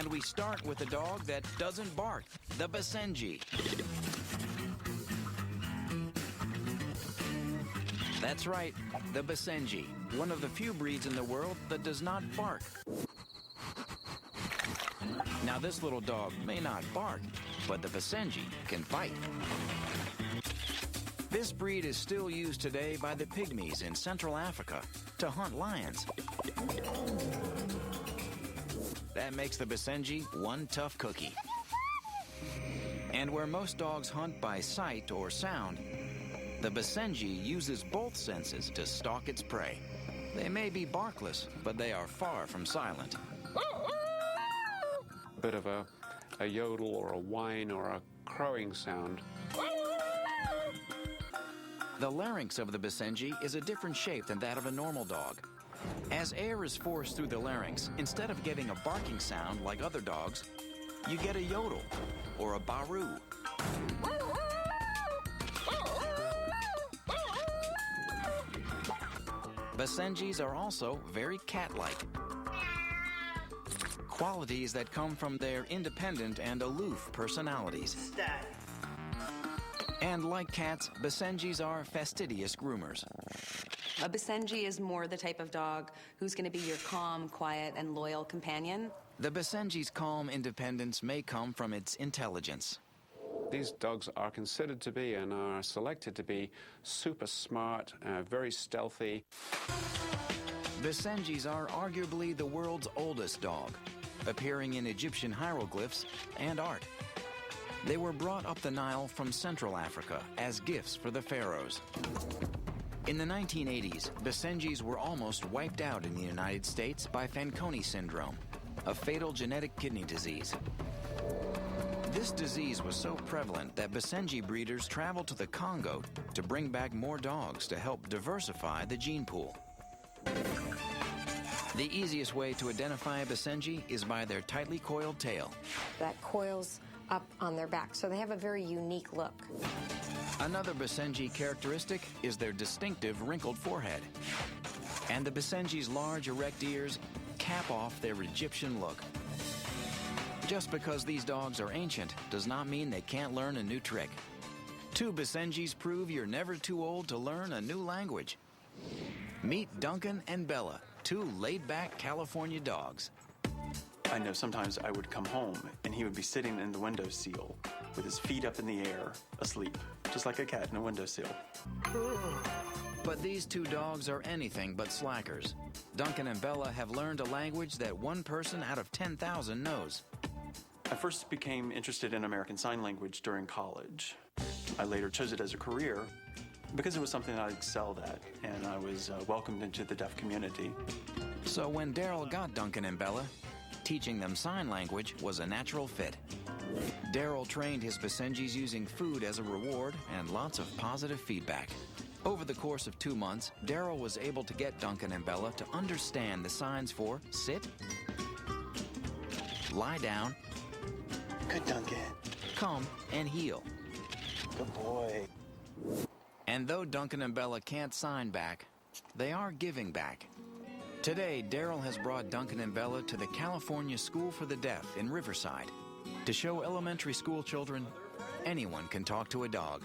And we start with a dog that doesn't bark, the Basenji. That's right, the Basenji, one of the few breeds in the world that does not bark. Now this little dog may not bark, but the Basenji can fight. This breed is still used today by the Pygmies in Central Africa to hunt lions. That makes the Basenji one tough cookie. And where most dogs hunt by sight or sound, the Basenji uses both senses to stalk its prey. They may be barkless, but they are far from silent. Bit of a yodel or a whine or a crowing sound. The larynx of the Basenji is a different shape than that of a normal dog. As air is forced through the larynx, instead of getting a barking sound like other dogs, you get a yodel or a baru. Basenjis are also very cat-like. Qualities that come from their independent and aloof personalities. And like cats, Basenjis are fastidious groomers. A Basenji is more the type of dog who's going to be your calm, quiet, and loyal companion. The Basenji's calm independence may come from its intelligence. These dogs are considered to be and are selected to be super smart, very stealthy. Basenjis are arguably the world's oldest dog, appearing in Egyptian hieroglyphs and art. They were brought up the Nile from Central Africa as gifts for the pharaohs. In the 1980s, Basenjis were almost wiped out in the United States by Fanconi syndrome, a fatal genetic kidney disease. This disease was so prevalent that Basenji breeders traveled to the Congo to bring back more dogs to help diversify the gene pool. The easiest way to identify a Basenji is by their tightly coiled tail. That coils up on their back, so they have a very unique look. Another Basenji characteristic is their distinctive wrinkled forehead. And the Basenji's large erect ears cap off their Egyptian look. Just because these dogs are ancient does not mean they can't learn a new trick. Two Basenjis prove you're never too old to learn a new language. Meet Duncan and Bella, two laid-back California dogs. I know sometimes I would come home and he would be sitting in the windowsill with his feet up in the air, asleep, just like a cat in a windowsill. But these two dogs are anything but slackers. Duncan and Bella have learned a language that one person out of 10,000 knows. I first became interested in American Sign Language during college. I later chose it as a career because it was something I excelled at, and I was welcomed into the deaf community. So when Daryl got Duncan and Bella, teaching them sign language was a natural fit. Daryl trained his Basenjis using food as a reward and lots of positive feedback. Over the course of 2 months, Daryl was able to get Duncan and Bella to understand the signs for sit, lie down, Good Duncan. come, and heel. Good boy. And though Duncan and Bella can't sign back, they are giving back. Today, Daryl has brought Duncan and Bella to the California School for the Deaf in Riverside to show elementary school children anyone can talk to a dog.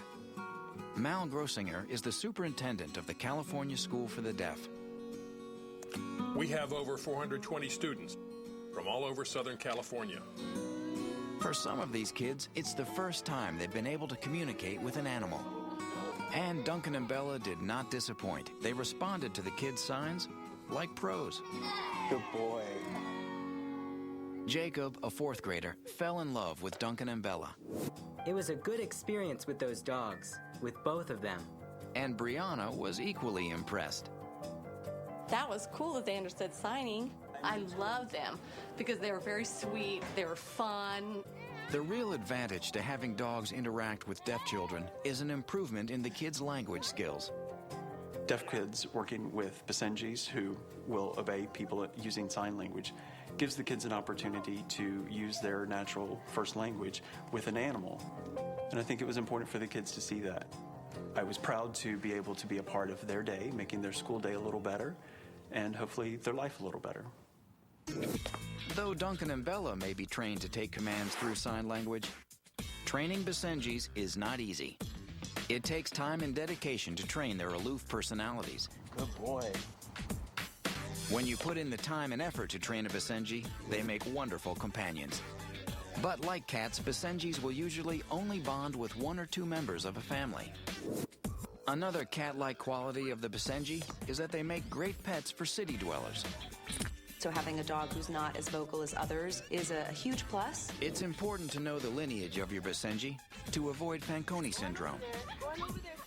Mal Grossinger is the superintendent of the California School for the Deaf. We have over 420 students from all over Southern California. For some of these kids, it's the first time they've been able to communicate with an animal. And Duncan and Bella did not disappoint. They responded to the kids' signs like pros. Good boy. Jacob, a fourth grader, fell in love with Duncan and Bella. It was a good experience with those dogs, with both of them. And Brianna was equally impressed. That was cool that they understood signing. I love them because they were very sweet, they were fun. The real advantage to having dogs interact with deaf children is an improvement in the kids' language skills. Deaf kids working with Basenjis who will obey people using sign language gives the kids an opportunity to use their natural first language with an animal. And I think it was important for the kids to see that. I was proud to be able to be a part of their day, making their school day a little better, and hopefully their life a little better. Though Duncan and Bella may be trained to take commands through sign language, training Basenjis is not easy. It takes time and dedication to train their aloof personalities. Good boy. When you put in the time and effort to train a Basenji, they make wonderful companions. But like cats, Basenjis will usually only bond with one or two members of a family. Another cat-like quality of the Basenji is that they make great pets for city dwellers. So having a dog who's not as vocal as others is a huge plus. It's important to know the lineage of your Basenji to avoid Fanconi syndrome.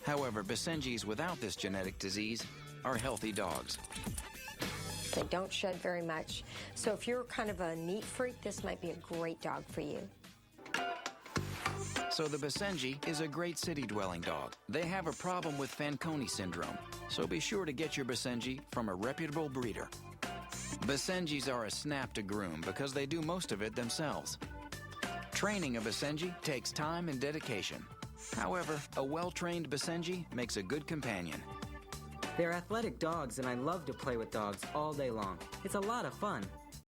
However, Basenjis without this genetic disease are healthy dogs. They don't shed very much. So if you're kind of a neat freak, this might be a great dog for you. So the Basenji is a great city-dwelling dog. They have a problem with Fanconi syndrome, so be sure to get your Basenji from a reputable breeder. Basenjis are a snap to groom because they do most of it themselves. Training a Basenji takes time and dedication. However, a well-trained Basenji makes a good companion. They're athletic dogs, and I love to play with dogs all day long. It's a lot of fun.